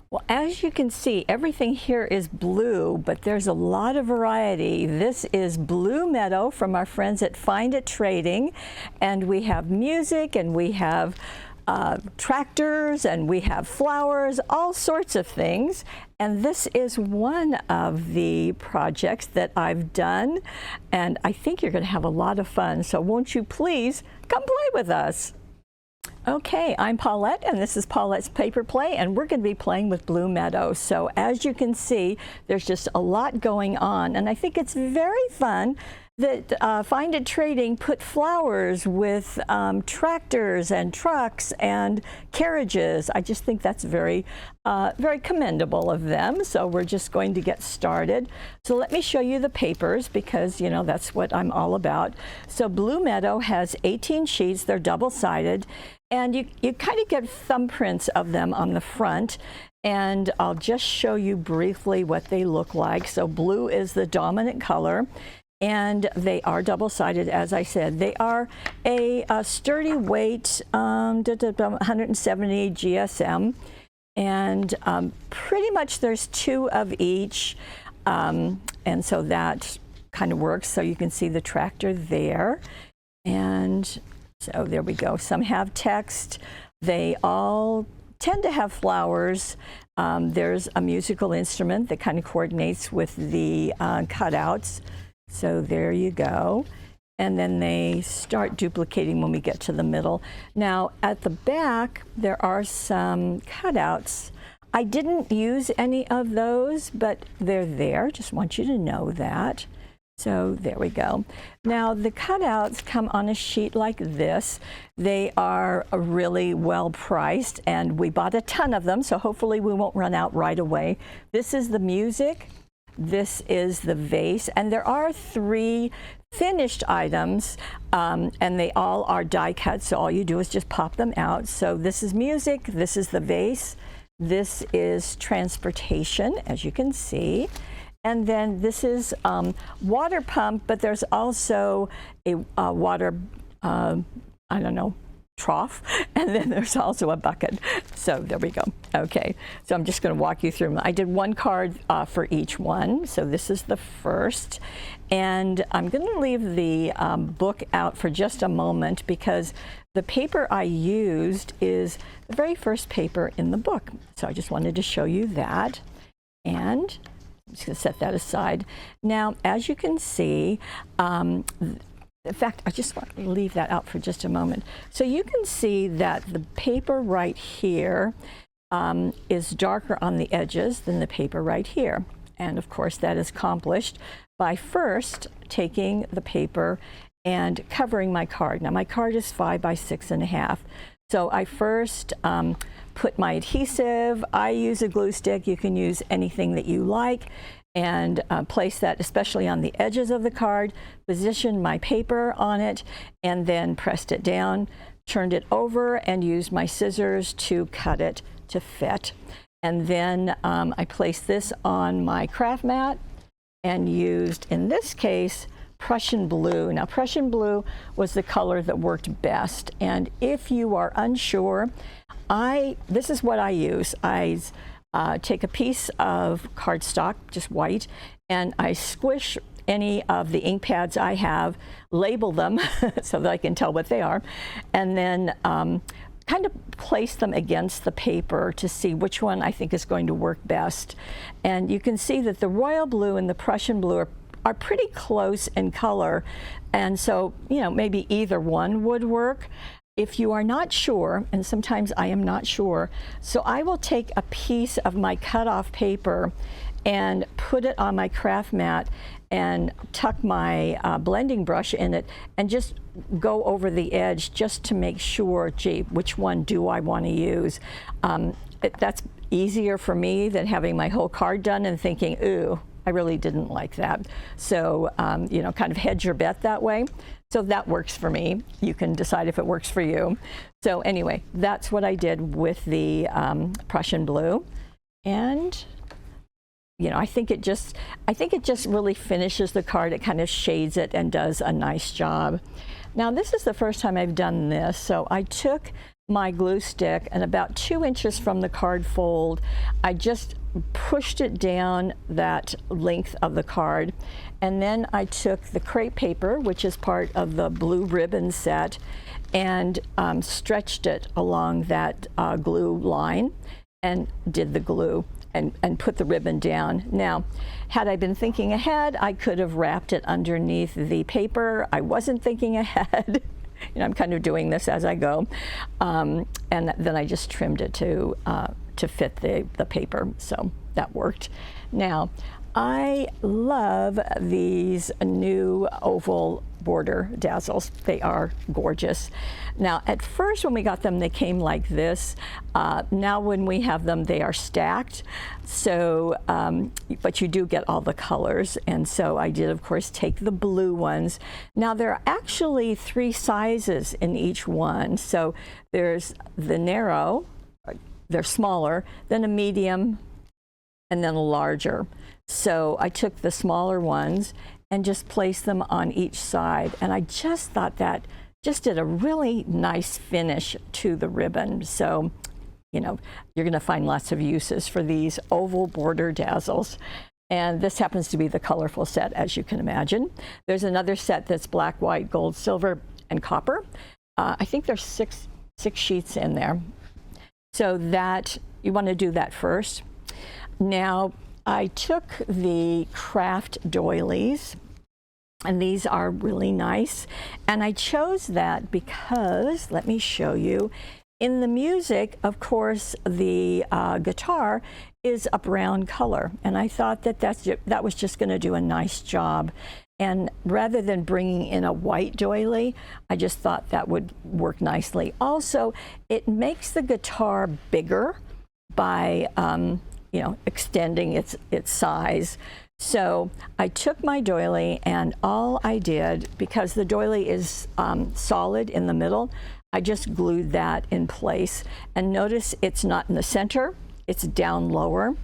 Well, as you can see, everything here is blue, but there's a lot of variety. This is Blue Meadow from our friends at Find It Trading, and we have music, and we have tractors, and we have flowers, all sorts of things. And this is one of the projects that I've done, and I think you're going to have a lot of fun. So won't you please come play with us? Okay, I'm Paulette, and this is Paulette's Paper Play, and we're going to be playing with Blue Meadow. So as you can see, there's just a lot going on, and I think it's very fun that Find It Trading put flowers with tractors and trucks and carriages. I just think that's very commendable of them. So we're just going to get started. So let me show you the papers because, you know, that's what I'm all about. So Blue Meadow has 18 sheets. They're double-sided. And you kind of get thumbprints of them on the front. And I'll just show you briefly what they look like. So blue is the dominant color. And they are double-sided, as I said. They are a sturdy weight, 170 GSM. And pretty much there's 2 of each. And so that kind of works. So you can see the tractor there. And so there we go. Some have text. They all tend to have flowers. There's a musical instrument that kind of coordinates with the cutouts. So there you go. And then they start duplicating when we get to the middle. Now at the back, there are some cutouts. I didn't use any of those, but they're there. Just want you to know that. So there we go. Now the cutouts come on a sheet like this. They are really well priced, and we bought a ton of them, so hopefully we won't run out right away. This is the music. This is the vase, and there are 3 finished items, and they all are die cut, so all you do is just pop them out. So this is music, this is the vase, this is transportation, as you can see, and then this is water pump, but there's also a water, I don't know, trough, and then there's also a bucket. So there we go. Okay, so I'm just going to walk you through them. I did 1 card for each one. So this is the first, and I'm going to leave the book out for just a moment because the paper I used is the very first paper in the book. So I just wanted to show you that, and I'm just going to set that aside. Now, as you can see, in fact, I just want to leave that out for just a moment. So you can see that the paper right here is darker on the edges than the paper right here. And of course, that is accomplished by first taking the paper and covering my card. Now, my card is 5 by 6.5. So I first put my adhesive. I use a glue stick. You can use anything that you like. And place that especially on the edges of the card, positioned my paper on it, and then pressed it down, turned it over, and used my scissors to cut it to fit. And then I placed this on my craft mat and used, in this case, Prussian blue. Now, Prussian blue was the color that worked best. And if you are unsure, this is what I use. I take a piece of cardstock, just white, and I squish any of the ink pads I have, label them so that I can tell what they are, and then kind of place them against the paper to see which one I think is going to work best. And you can see that the royal blue and the Prussian blue are pretty close in color, and so, you know, maybe either one would work. If you are not sure, and sometimes I am not sure, so I will take a piece of my cut-off paper and put it on my craft mat and tuck my blending brush in it and just go over the edge just to make sure, gee, which one do I want to use? That's easier for me than having my whole card done and thinking, ooh, I really didn't like that. So, you know, kind of hedge your bet that way. So that works for me. You can decide if it works for you. So anyway, that's what I did with the Prussian blue. And, you know, I think it just really finishes the card. It kind of shades it and does a nice job. Now, this is the first time I've done this. So I took my glue stick, and about 2 inches from the card fold, I just pushed it down that length of the card. And then I took the crepe paper, which is part of the blue ribbon set, and stretched it along that glue line and did the glue and put the ribbon down. Now, had I been thinking ahead, I could have wrapped it underneath the paper. I wasn't thinking ahead. You know, I'm kind of doing this as I go. And then I just trimmed it to fit the paper, so that worked. Now, I love these new oval border dazzles. They are gorgeous. Now, at first when we got them, they came like this. Now when we have them, they are stacked. So, but you do get all the colors. And so I did, of course, take the blue ones. Now, there are actually 3 sizes in each one. So there's the narrow, they're smaller, then a medium, and then a larger. So I took the smaller ones and just placed them on each side. And I just thought that just did a really nice finish to the ribbon. So, you know, you're going to find lots of uses for these oval border dazzles. And this happens to be the colorful set, as you can imagine. There's another set that's black, white, gold, silver, and copper. I think there's six sheets in there. So that, you want to do that first. Now, I took the craft doilies, and these are really nice. And I chose that because, let me show you, in the music, of course, the guitar is a brown color. And I thought that that was just going to do a nice job. And rather than bringing in a white doily, I just thought that would work nicely. Also, it makes the guitar bigger by you know, extending its size. So I took my doily, and all I did, because the doily is solid in the middle, I just glued that in place. And notice it's not in the center, it's down lower.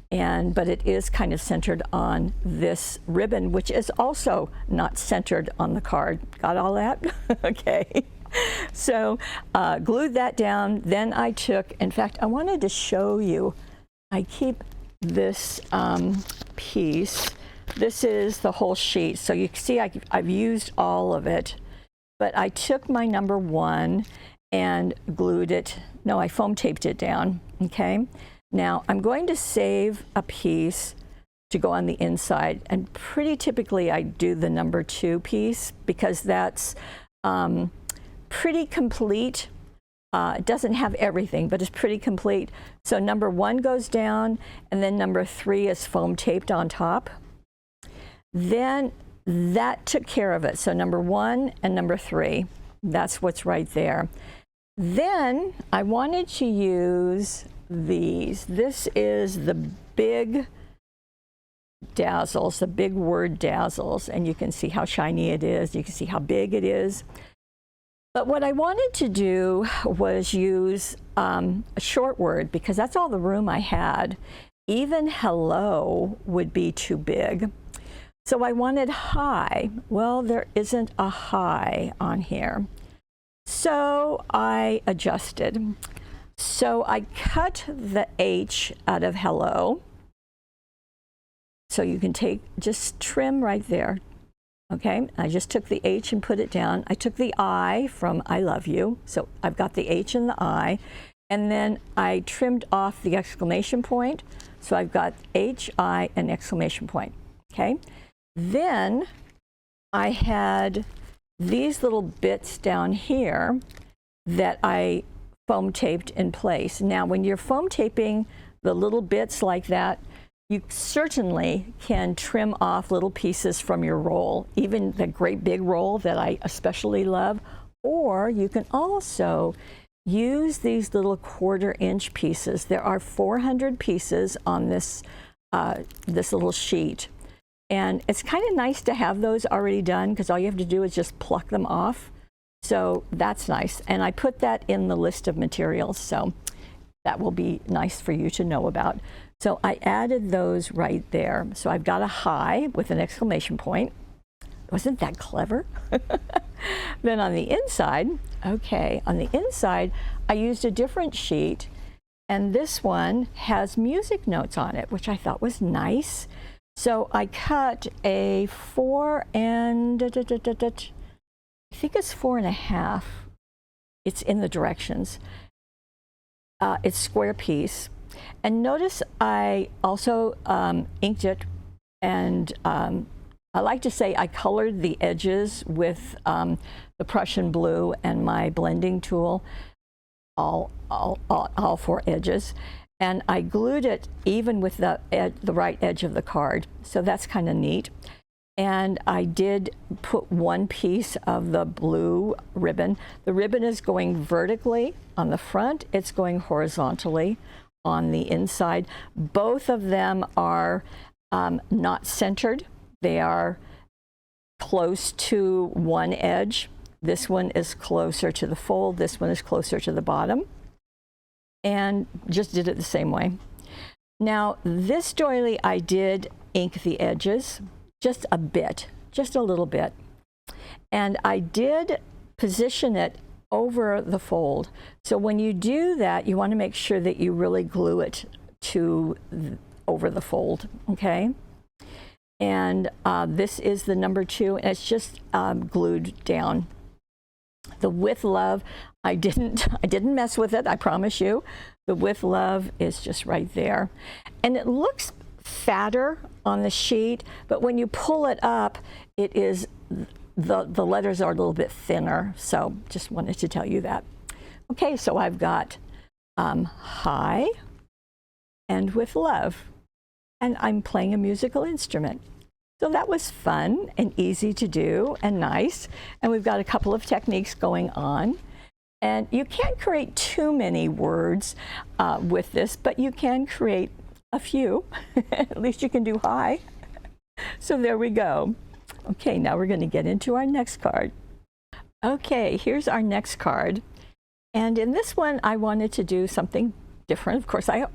But it is kind of centered on this ribbon, which is also not centered on the card. Got all that? Okay. So glued that down. Then I took, in fact, I wanted to show you, I keep this piece. This is the whole sheet. So you can see I've used all of it. But I took my number 1 and glued it. No, I foam taped it down. Okay. Now, I'm going to save a piece to go on the inside, and pretty typically I do the number 2 piece because that's pretty complete. It doesn't have everything, but it's pretty complete. So number 1 goes down, and then number 3 is foam taped on top. Then that took care of it. So number 1 and number 3, that's what's right there. Then I wanted to use these. This is the big dazzles, the big word dazzles, and you can see how shiny it is. You can see how big it is. But what I wanted to do was use a short word, because that's all the room I had. Even hello would be too big. So I wanted hi. Well, there isn't a hi on here. So I adjusted. So I cut the H out of hello. So you can just trim right there. Okay, I just took the H and put it down. I took the I from I love you. So I've got the H and the I. And then I trimmed off the exclamation point. So I've got H, I, and exclamation point. Okay, then I had these little bits down here that I foam taped in place. Now, when you're foam taping the little bits like that, you certainly can trim off little pieces from your roll, even the great big roll that I especially love, or you can also use these little 1/4 inch pieces. There are 400 pieces on this little sheet. And it's kind of nice to have those already done, because all you have to do is just pluck them off. So that's nice. And I put that in the list of materials, so that will be nice for you to know about. So I added those right there. So I've got a hi with an exclamation point. Wasn't that clever? Then on the inside, okay, on the inside, I used a different sheet, and this one has music notes on it, which I thought was nice. So I cut a 4 and, I think it's 4.5. It's in the directions. It's square piece. And notice I also inked it, and I like to say I colored the edges with the Prussian blue and my blending tool, all 4 edges. And I glued it even with the right edge of the card. So that's kind of neat. And I did put one piece of the blue ribbon. The ribbon is going vertically on the front. It's going horizontally on the inside. Both of them are not centered. They are close to one edge. This one is closer to the fold. This one is closer to the bottom. And just did it the same way. Now, this doily, I did ink the edges just a bit, just a little bit. And I did position it over the fold. So when you do that, you want to make sure that you really glue it to over the fold, okay? And this is the number 2, and it's just glued down. The With Love, I didn't mess with it, I promise you. The With Love is just right there. And it looks fatter on the sheet, but when you pull it up, it is, the letters are a little bit thinner. So just wanted to tell you that. Okay, so I've got Hi and With Love, and I'm playing a musical instrument. So that was fun and easy to do and nice. And we've got a couple of techniques going on. And you can't create too many words with this, but you can create a few. At least you can do hi. So there we go. Okay, now we're going to get into our next card. Okay, here's our next card. And in this one, I wanted to do something different. Of course, I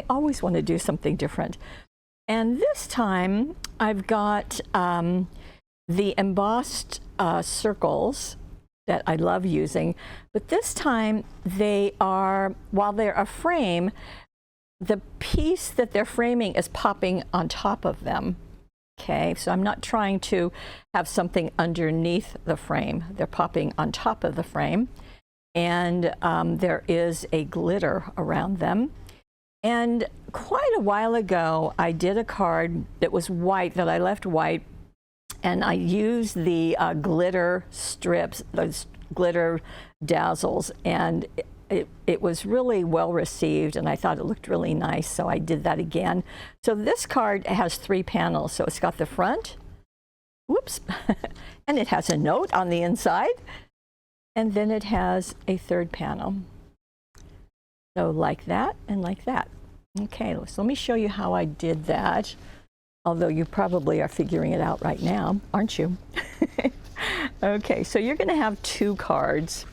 always want to do something different. And this time, I've got the embossed circles that I love using, but this time they are, while they're a frame, the piece that they're framing is popping on top of them. Okay, so I'm not trying to have something underneath the frame. They're popping on top of the frame, and there is a glitter around them. And quite a while ago, I did a card that was white, that I left white, and I used the glitter strips, those glitter dazzles, and it was really well received, and I thought it looked really nice, so I did that again. So this card has 3 panels. So it's got the front, whoops, and it has a note on the inside, and then it has a 3rd panel. So like that and like that. Okay, so let me show you how I did that, although you probably are figuring it out right now, aren't you? Okay, so you're going to have 2 cards.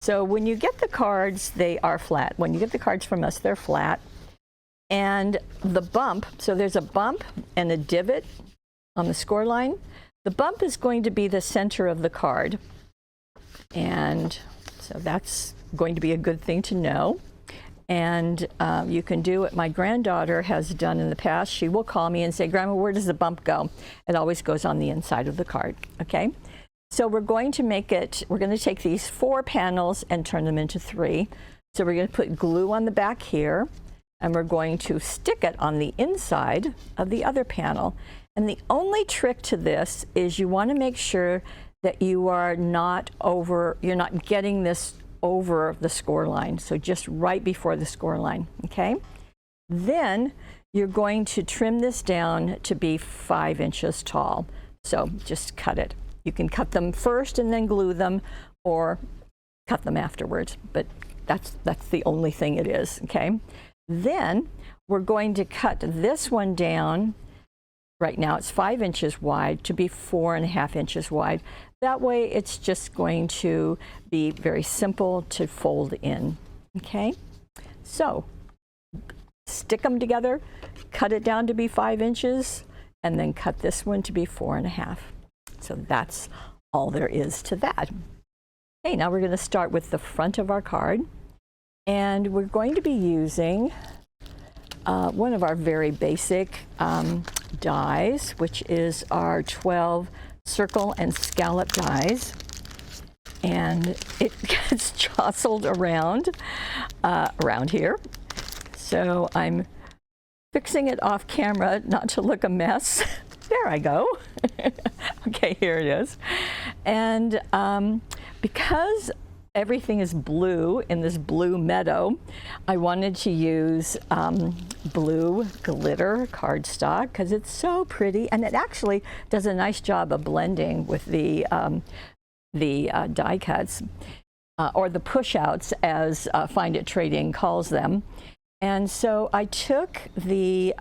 So when you get the cards, they are flat. When you get the cards from us, they're flat. And the bump, so there's a bump and a divot on the score line. The bump is going to be the center of the card. And so that's going to be a good thing to know. And you can do what my granddaughter has done in the past. She will call me and say, Grandma, where does the bump go? It always goes on the inside of the card, okay? So we're going to make it, we're going to take these 4 panels and turn them into 3. So we're going to put glue on the back here, and we're going to stick it on the inside of the other panel. And the only trick to this is you want to make sure that you are not you're not getting this over the score line. So just right before the score line, okay? Then you're going to trim this down to be 5 inches tall. So just cut it. You can cut them first and then glue them, or cut them afterwards, but that's the only thing it is, okay? Then we're going to cut this one down. Right now it's 5 inches wide to be 4.5 inches wide. That way it's just going to be very simple to fold in, okay? So stick them together, cut it down to be 5 inches, and then cut this one to be 4.5. So that's all there is to that. Okay, now we're going to start with the front of our card, and we're going to be using one of our very basic dies, which is our 12 circle and scallop dies, and it gets jostled around here. So I'm fixing it off camera not to look a mess. There I go. Okay, here it is. And because everything is blue in this blue meadow, I wanted to use blue glitter cardstock because it's so pretty, and it actually does a nice job of blending with the die cuts, or the push-outs, as Find It Trading calls them. And so I took the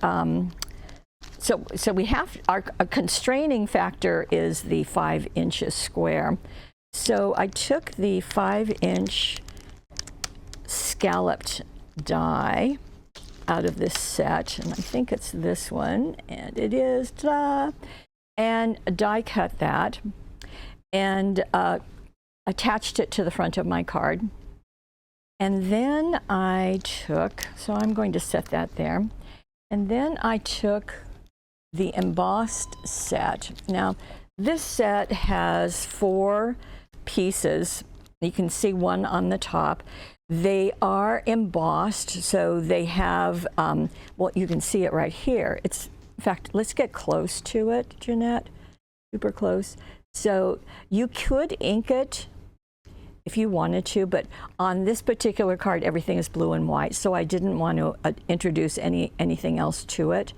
so we have our constraining factor is the 5 inches square. So I took the 5-inch scalloped die out of this set, and I think it's this one, and it is, and die cut that and attached it to the front of my card. And then I took, so I'm going to set that there, and then I took the embossed set. Now, this set has 4 pieces. You can see one on the top. They are embossed, so they have, well, you can see it right here. It's, in fact, let's get close to it, Jeanette, super close. So you could ink it if you wanted to, but on this particular card, everything is blue and white, so I didn't want to introduce anything else to it.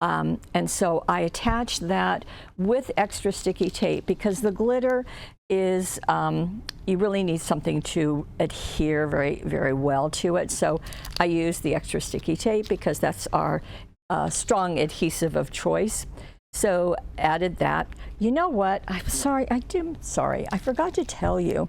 And so I attached that with extra sticky tape because the glitter is, you really need something to adhere very, very well to it. So I used the extra sticky tape because that's our strong adhesive of choice. So added that. You know what? I forgot to tell you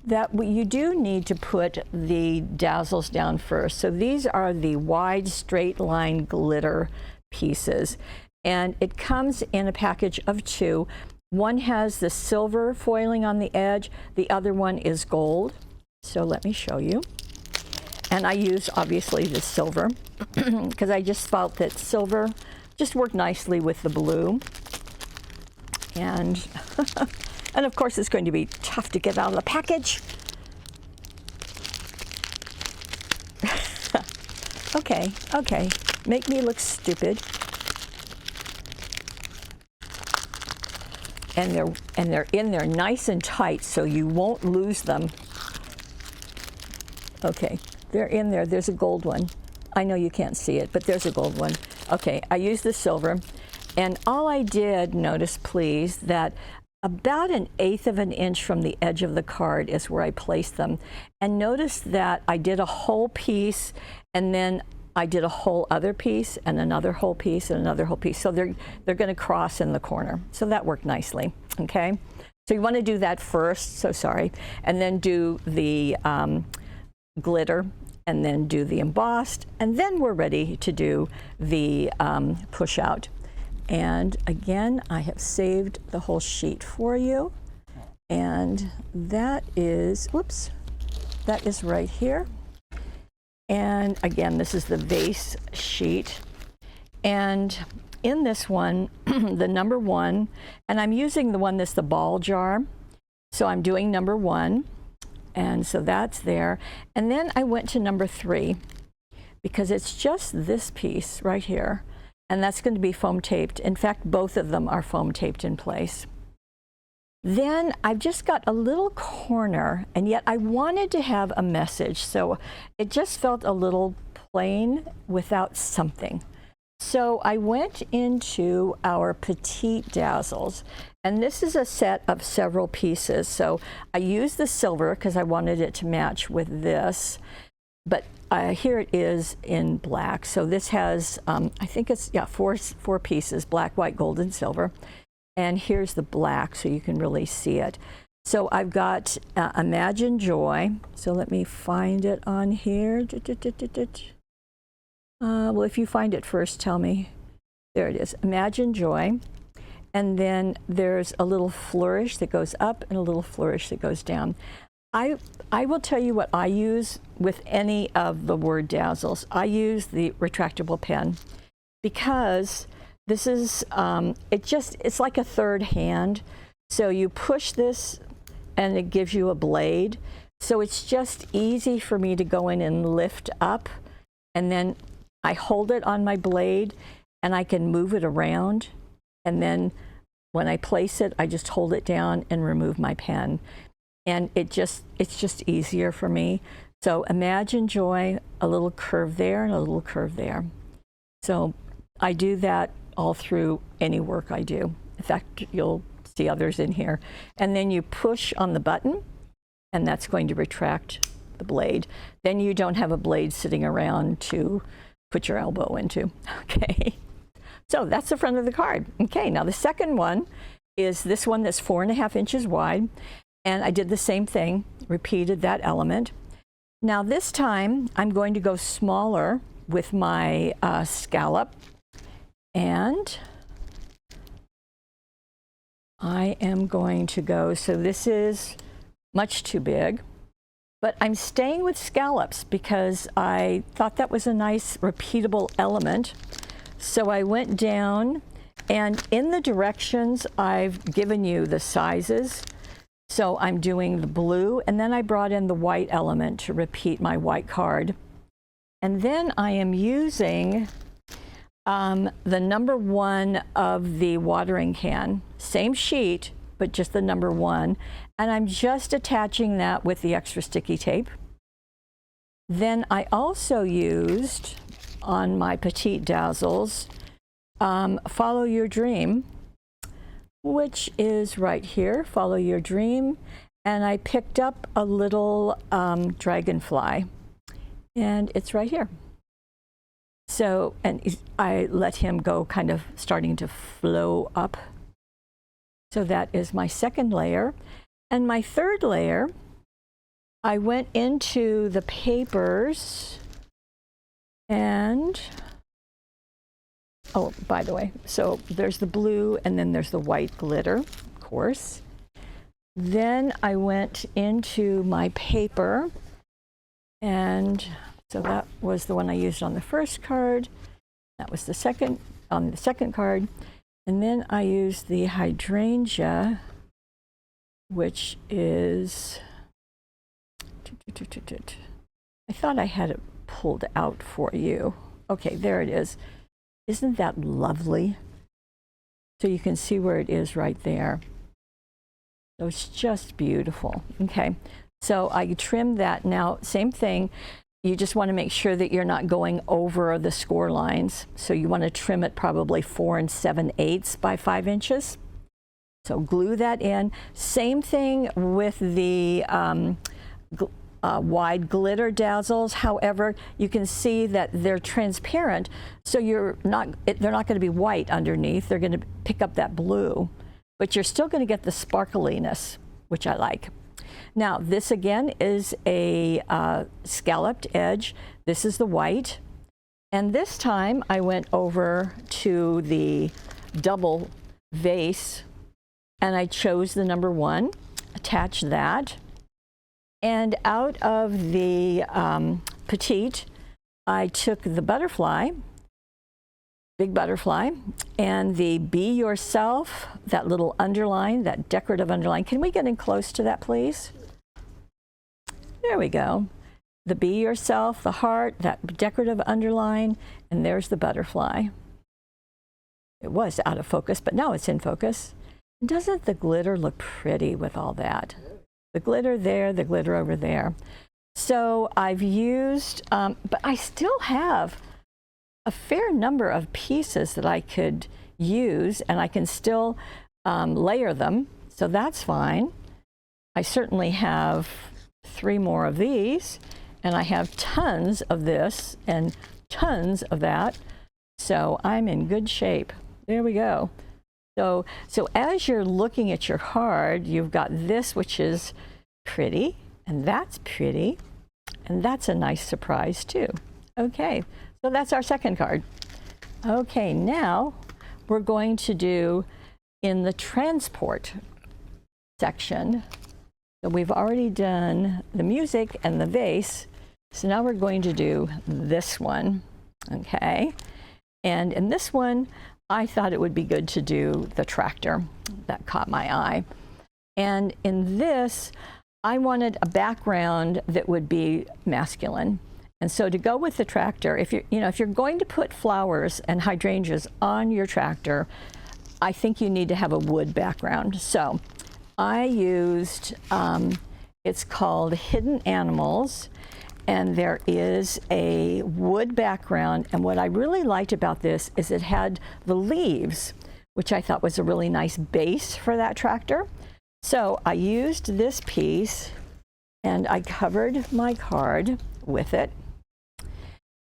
that you do need to put the dazzles down first. So these are the wide straight line glitter pieces, and it comes in a package of 2. One has the silver foiling on the edge, the other one is gold. So let me show you. And I use obviously the silver because I just felt that silver just worked nicely with the blue. And and of course it's going to be tough to get out of the package. Okay, make me look stupid. And they're in there nice and tight, so you won't lose them. Okay, they're in there. There's a gold one. I know you can't see it, but there's a gold one. Okay, I used the silver, and all I did, notice please, that about 1/8 of an inch from the edge of the card is where I placed them. And notice that I did a whole piece, and then I did a whole other piece, and another whole piece, and another whole piece. So they're going to cross in the corner. So that worked nicely, okay? So you want to do that first, so sorry, and then do the glitter, and then do the embossed, and then we're ready to do the push out. And again, I have saved the whole sheet for you, and that is, whoops, that is right here. And again, this is the vase sheet, and in this one, the number 1, and I'm using the one that's the ball jar, so I'm doing number 1, and so that's there. And then I went to number 3 because it's just this piece right here, and that's going to be foam taped. In fact, both of them are foam taped in place. Then I've just got a little corner, and yet I wanted to have a message, so it just felt a little plain without something. So I went into our Petite Dazzles, and this is a set of several pieces. So I used the silver because I wanted it to match with this, but here it is in black. So this has, I think it's, yeah, four pieces, black, white, gold, and silver. And here's the black, so you can really see it. So I've got Imagine Joy. So let me find it on here. Well, if you find it first, tell me. There it is, Imagine Joy. and then there's a little flourish that goes up and a little flourish that goes down. I will tell you what I use with any of the word dazzles. I use the retractable pen because this is, it's like a third hand. So you push this and it gives you a blade. So it's just easy for me to go in and lift up, and then I hold it on my blade and I can move it around. And then when I place it, I just hold it down and remove my pen. And it's just easier for me. So imagine, Joy, a little curve there and a little curve there. So I do that all through any work I do. In fact, you'll see others in here. And then you push on the button, and that's going to retract the blade. Then you don't have a blade sitting around to put your elbow into. Okay. So that's the front of the card. Okay, now the second one is this one that's 4.5 inches wide. And I did the same thing, repeated that element. Now this time I'm going to go smaller with my scallop, and I am going to go, so this is much too big, but I'm staying with scallops because I thought that was a nice repeatable element. So I went down, and in the directions I've given you the sizes. So I'm doing the blue, and then I brought in the white element to repeat my white card. And then I am using the number 1 of the watering can. Same sheet, but just the number 1. And I'm just attaching that with the extra sticky tape. Then I also used, on my Petite Dazzles, Follow Your Dream, which is right here, Follow Your Dream. And I picked up a little dragonfly, and it's right here. So, and I let him go kind of starting to flow up. So that is my second layer. And my third layer, I went into the papers and, oh, by the way, so there's the blue and then there's the white glitter, of course. Then I went into my paper, and so that was the one I used on the first card. That was the second, on the second card. And then I used the hydrangea, which is, I thought I had it pulled out for you. Okay, there it is. Isn't that lovely? So you can see where it is right there. So it's just beautiful. Okay, so I trimmed that. Now, same thing. You just want to make sure that you're not going over the score lines. So you want to trim it probably 4 7/8 by 5 inches. So glue that in. Same thing with the wide glitter dazzles. However, you can see that they're transparent, so they're not going to be white underneath. They're going to pick up that blue, but you're still going to get the sparkliness, which I like. Now, this again is a scalloped edge. This is the white. And this time I went over to the double vase, and I chose the number 1, attach that. And out of the Petite, I took the butterfly, big butterfly, and the Be Yourself, that little underline, that decorative underline. Can we get in close to that, please? There we go. The Be Yourself, the heart, that decorative underline, and there's the butterfly. It was out of focus, but now it's in focus. Doesn't the glitter look pretty with all that? The glitter there, the glitter over there. So I've used, but I still have a fair number of pieces that I could use, and I can still layer them, so that's fine. I certainly have 3 more of these, and I have tons of this and tons of that, so I'm in good shape. There we go. So as you're looking at your card, you've got this, which is pretty, and that's pretty, and that's a nice surprise too. Okay, so that's our second card. Okay, now we're going to do in the transport section. So we've already done the music and the vase. So now we're going to do this one, okay? And in this one, I thought it would be good to do the tractor. That caught my eye. And in this, I wanted a background that would be masculine. And so to go with the tractor, if you're going to put flowers and hydrangeas on your tractor, I think you need to have a wood background. So I used, it's called Hidden Animals, and there is a wood background. And what I really liked about this is it had the leaves, which I thought was a really nice base for that tractor. So I used this piece and I covered my card with it.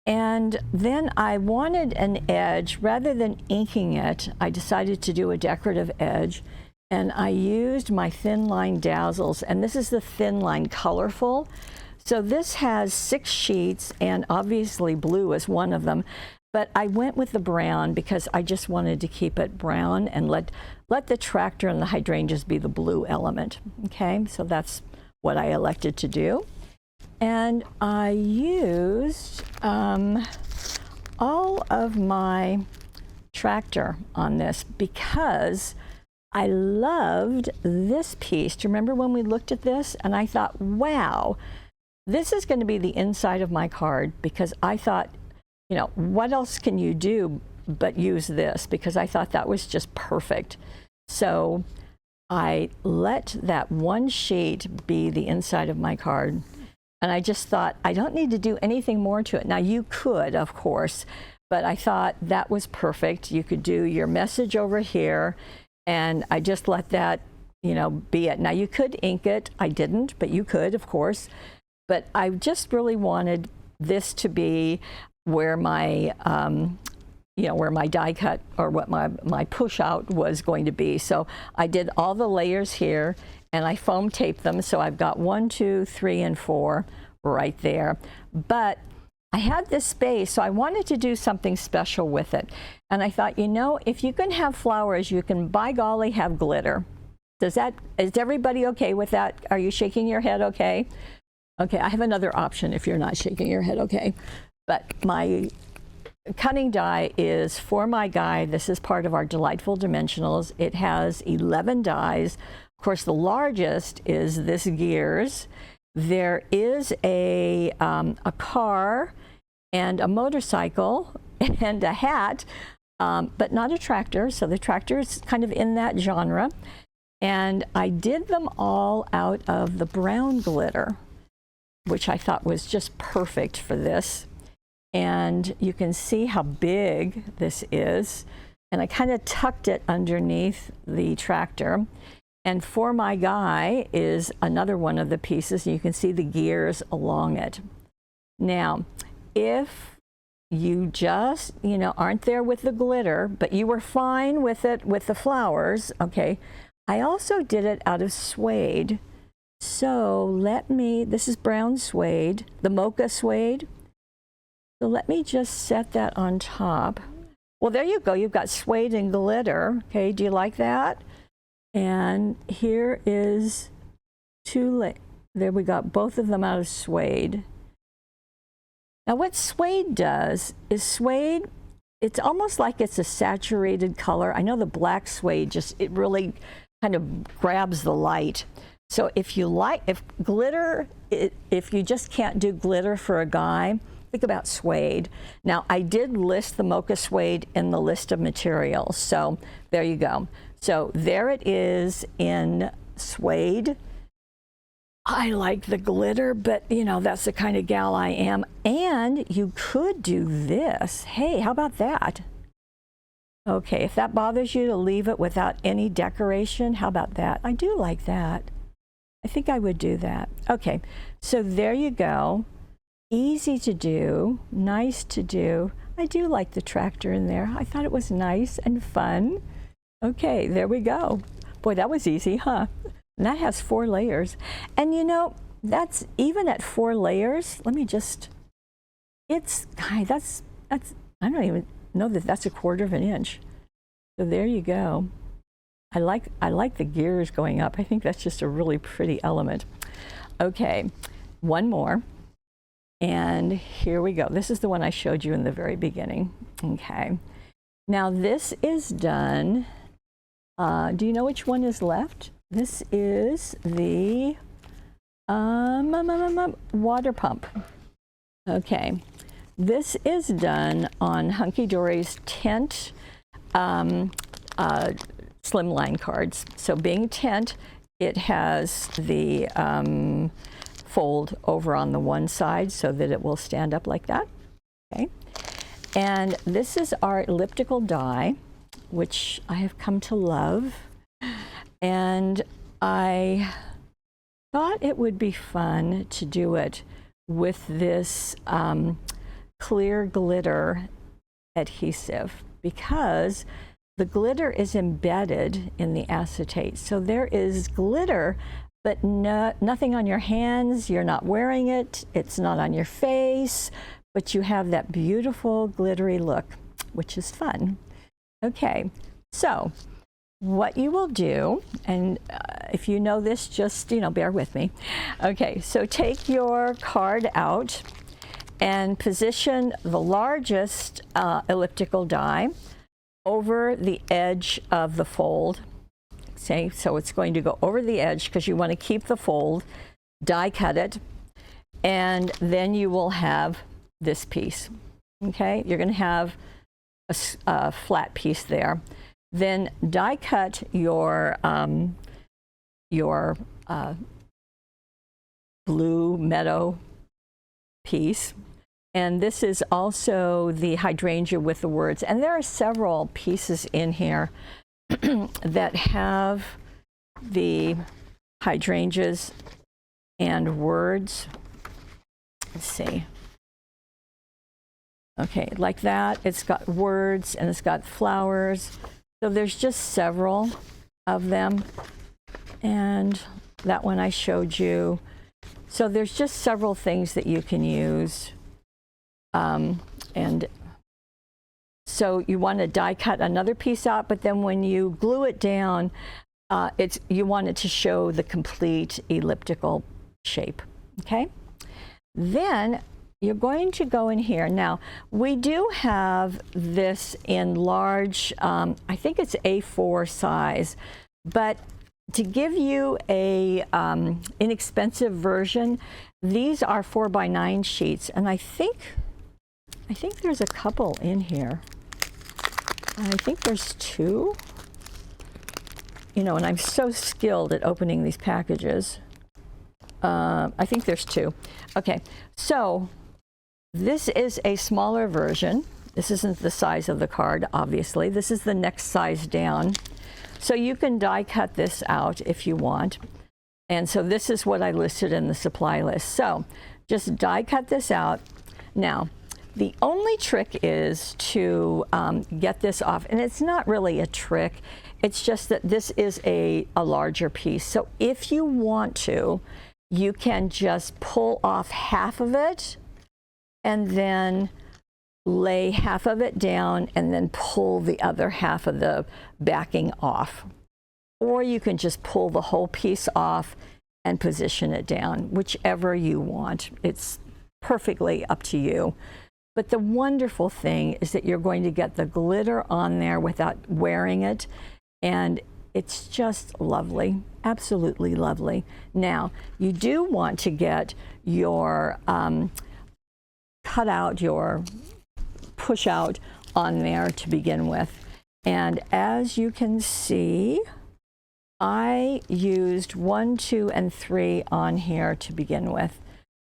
And then I wanted an edge. Rather than inking it, I decided to do a decorative edge. And I used my Thin Line Dazzles, and this is the Thin Line Colorful. So this has 6 sheets, and obviously blue is one of them. But I went with the brown because I just wanted to keep it brown and let the tractor and the hydrangeas be the blue element. Okay, so that's what I elected to do. And I used all of my tractor on this because I loved this piece. Do you remember when we looked at this? And I thought, wow, this is going to be the inside of my card, because I thought, you know, what else can you do but use this? Because I thought that was just perfect. So I let that one sheet be the inside of my card. And I just thought, I don't need to do anything more to it. Now, you could, of course, but I thought that was perfect. You could do your message over here, and I just let that, you know, be it. Now, you could ink it. I didn't, but you could, of course. But I just really wanted this to be where my, where my die cut, or what my push out was going to be. So I did all the layers here, and I foam taped them. So I've got 1, 2, 3, and 4 right there. But I had this space, so I wanted to do something special with it. And I thought, you know, if you can have flowers, you can, by golly, have glitter. Is everybody okay with that? Are you shaking your head okay? Okay, I have another option if you're not shaking your head okay. But my cutting die is for my guy. This is part of our Delightful Dimensionals. It has 11 dies. Of course, the largest is this gears. There is a car and a motorcycle and a hat, but not a tractor. So the tractor is kind of in that genre. And I did them all out of the brown glitter, which I thought was just perfect for this. And you can see how big this is. And I kind of tucked it underneath the tractor. And for my guy is another one of the pieces. You can see the gears along it. Now, if you just, you know, aren't there with the glitter, but you were fine with it with the flowers, okay, I also did it out of suede. So this is brown suede, the mocha suede. So let me just set that on top. Well, there you go. You've got suede and glitter. Okay, do you like that? And here is there we got both of them out of suede. Now what suede does is suede, it's almost like it's a saturated color. I know the black suede it really kind of grabs the light. So if you just can't do glitter for a guy, think about suede. Now, I did list the mocha suede in the list of materials, so there you go. So there it is in suede. I like the glitter, but you know, that's the kind of gal I am. And you could do this. Hey, how about that? Okay, if that bothers you to leave it without any decoration, how about that? I do like that. I think I would do that. Okay, so there you go. Easy to do, nice to do. I do like the tractor in there. I thought it was nice and fun. Okay, there we go. Boy, that was easy, huh? And that has 4 layers. And you know, that's even at 4 layers. Let me just, I don't even know that that's 1/4 of an inch. So there you go. I like the gears going up. I think that's just a really pretty element. Okay, one more. And here we go. This is the one I showed you in the very beginning. Okay. Now this is done. Do you know which one is left? This is the water pump. Okay. This is done on Hunky Dory's tent slimline cards. So being tent, it has the fold over on the one side so that it will stand up like that. Okay. And this is our elliptical die, which I have come to love. And I thought it would be fun to do it with this clear glitter adhesive, because the glitter is embedded in the acetate. So there is glitter, but nothing on your hands. You're not wearing it. It's not on your face, but you have that beautiful glittery look, which is fun. Okay, so what you will do, and if you know this, just, bear with me. Okay, so take your card out and position the largest elliptical die over the edge of the fold. Okay, so it's going to go over the edge because you want to keep the fold, die cut it, and then you will have this piece. Okay, you're going to have a flat piece there. Then die cut your blue Meadow piece. And this is also the hydrangea with the words. And there are several pieces in here that have the hydrangeas and words. Let's see. Okay, like that. It's got words and it's got flowers. So there's just several of them. And that one I showed you. So there's just several things that you can use. And so you want to die cut another piece out, but then when you glue it down, you want it to show the complete elliptical shape. Okay? Then you're going to go in here. Now, we do have this in large, I think it's A4 size, but to give you a inexpensive version, these are 4x9 sheets, and I think there's a couple in here. I think there's two. And I'm so skilled at opening these packages. I think there's two. Okay, so this is a smaller version. This isn't the size of the card, obviously. This is the next size down. So you can die cut this out if you want. And so this is what I listed in the supply list. So just die cut this out. Now, the only trick is to get this off, and it's not really a trick. It's just that this is a larger piece. So if you want to, you can just pull off half of it and then lay half of it down and then pull the other half of the backing off. Or you can just pull the whole piece off and position it down, whichever you want. It's perfectly up to you. But the wonderful thing is that you're going to get the glitter on there without wearing it, and it's just lovely, absolutely lovely. Now, you do want to get your cut out, your push out on there to begin with. And as you can see, I used 1, 2, and 3 on here to begin with.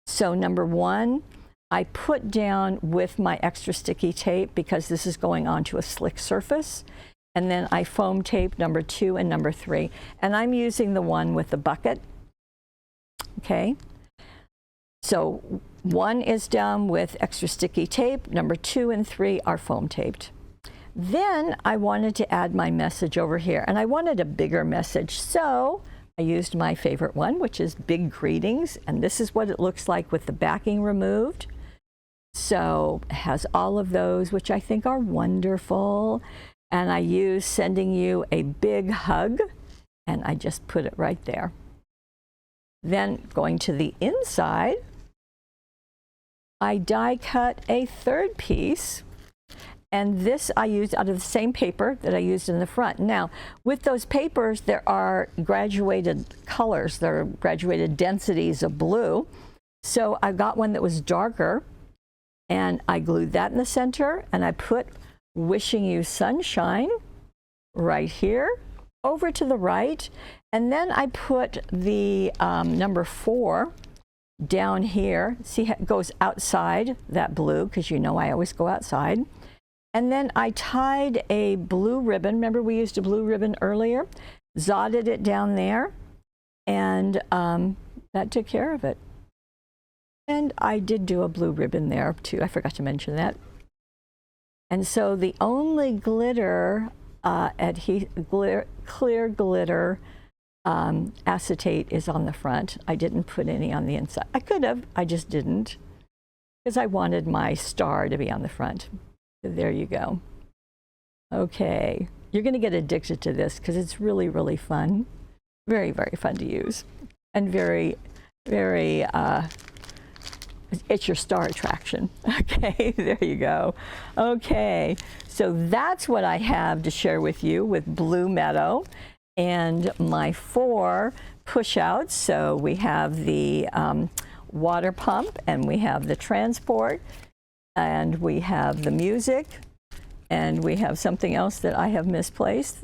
So number 1, I put down with my extra sticky tape because this is going onto a slick surface. And then I foam tape number 2 and number 3. And I'm using the one with the bucket. Okay. So 1 is done with extra sticky tape. Number 2 and 3 are foam taped. Then I wanted to add my message over here. And I wanted a bigger message. So I used my favorite one, which is Big Greetings. And this is what it looks like with the backing removed. So it has all of those, which I think are wonderful. and I use Sending You a Big Hug, and I just put it right there. Then going to the inside, I die cut a third piece, and this I used out of the same paper that I used in the front. Now, with those papers, there are graduated colors, there are graduated densities of blue. So I got one that was darker, and I glued that in the center, and I put Wishing You Sunshine right here over to the right, and then I put the number 4 down here. See how it goes outside that blue, because you know I always go outside. And then I tied a blue ribbon. Remember we used a blue ribbon earlier? Zodded it down there, and that took care of it. And I did do a blue ribbon there too. I forgot to mention that. And so the only glitter, clear glitter acetate is on the front. I didn't put any on the inside. I could have, I just didn't, because I wanted my star to be on the front. So there you go. Okay, you're going to get addicted to this because it's really, really fun. Very, very fun to use, and very, very, it's your star attraction. Okay, there you go. Okay, so that's what I have to share with you with Blue Meadow and my 4 push-outs. So we have the water pump, and we have the transport, and we have the music, and we have something else that I have misplaced.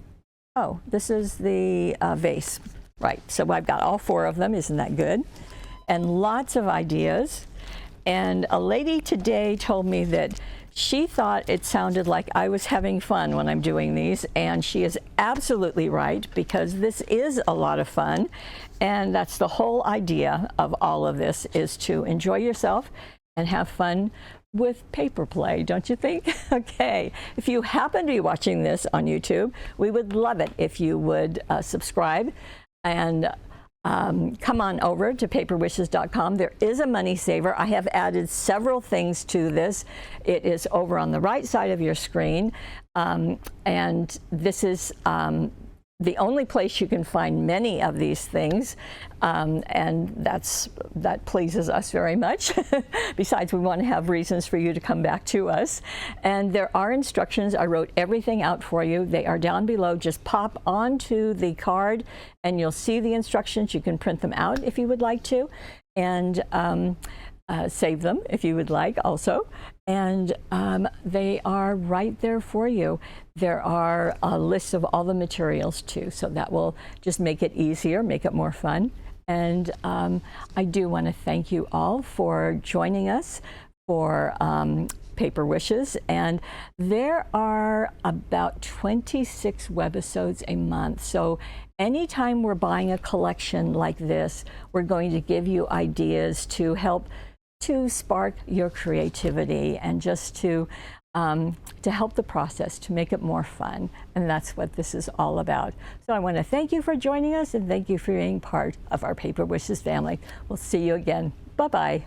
Oh, this is the vase. Right, so I've got all 4 of them. Isn't that good? And lots of ideas. And a lady today told me that she thought it sounded like I was having fun when I'm doing these, and she is absolutely right, because this is a lot of fun, and that's the whole idea of all of this, is to enjoy yourself and have fun with paper play, don't you think? Okay, if you happen to be watching this on YouTube, we would love it if you would subscribe and come on over to paperwishes.com. There is a money saver. I have added several things to this. It is over on the right side of your screen, and this is the only place you can find many of these things, and that pleases us very much. Besides, we want to have reasons for you to come back to us. And there are instructions. I wrote everything out for you. They are down below. Just pop onto the card and you'll see the instructions. You can print them out if you would like to, and save them if you would like also. And they are right there for you. There are lists of all the materials too, so that will just make it easier, make it more fun. And I do want to thank you all for joining us for Paper Wishes. And there are about 26 webisodes a month. So anytime we're buying a collection like this, we're going to give you ideas to help to spark your creativity, and just to help the process, to make it more fun. And that's what this is all about. So I want to thank you for joining us, and thank you for being part of our Paper Wishes family. We'll see you again. Bye-bye.